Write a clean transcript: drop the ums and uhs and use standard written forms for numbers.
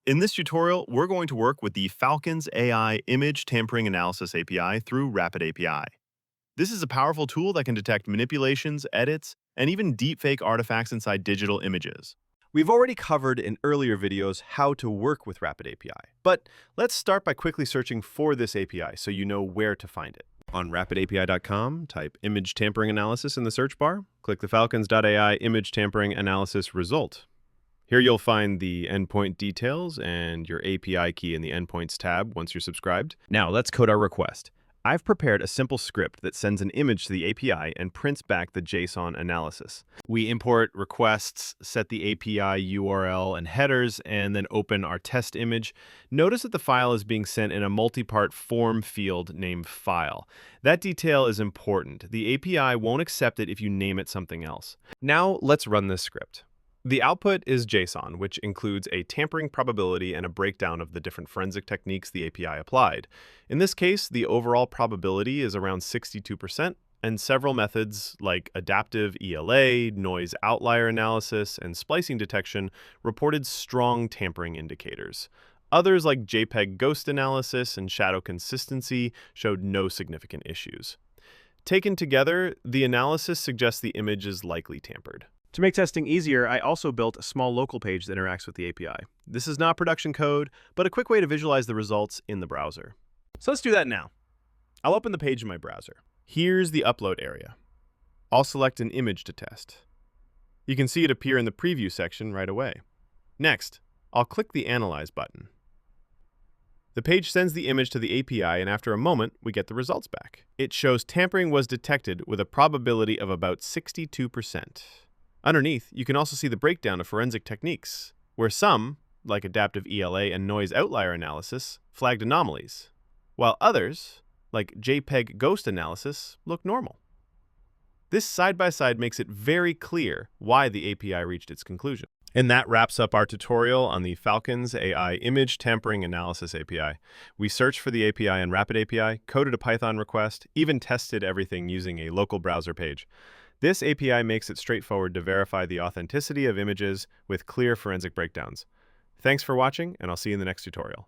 In this tutorial, we're going to work with the FALCONS.AI Image Tampering Analysis API through RapidAPI. This is a powerful tool that can detect manipulations, edits, and even deepfake artifacts inside digital images. We've already covered in earlier videos how to work with RapidAPI, but let's start by quickly searching for this API so you know where to find it. On RapidAPI.com, type Image Tampering Analysis in the search bar, click the FALCONS.AI Image Tampering Analysis result. Here you'll find the endpoint details and your API key in the Endpoints tab once you're subscribed. Now let's code our request. I've prepared a simple script that sends an image to the API and prints back the JSON analysis. We import requests, set the API URL and headers, and then open our test image. Notice that the file is being sent in a multi-part form field named file. That detail is important. The API won't accept it if you name it something else. Now let's run this script. The output is JSON, which includes a tampering probability and a breakdown of the different forensic techniques the API applied. In this case, the overall probability is around 62%, and several methods like adaptive ELA, noise outlier analysis, and splicing detection reported strong tampering indicators. Others like JPEG ghost analysis and shadow consistency showed no significant issues. Taken together, the analysis suggests the image is likely tampered. To make testing easier, I also built a small local page that interacts with the API. This is not production code, but a quick way to visualize the results in the browser. So let's do that now. I'll open the page in my browser. Here's the upload area. I'll select an image to test. You can see it appear in the preview section right away. Next, I'll click the Analyze button. The page sends the image to the API, and after a moment, we get the results back. It shows tampering was detected with a probability of about 62%. Underneath, you can also see the breakdown of forensic techniques, where some, like adaptive ELA and noise outlier analysis, flagged anomalies, while others, like JPEG ghost analysis, look normal. This side-by-side makes it very clear why the API reached its conclusion. And that wraps up our tutorial on the FALCONS.AI Image Tampering Analysis API. We searched for the API in RapidAPI, coded a Python request, even tested everything using a local browser page. This API makes it straightforward to verify the authenticity of images with clear forensic breakdowns. Thanks for watching, and I'll see you in the next tutorial.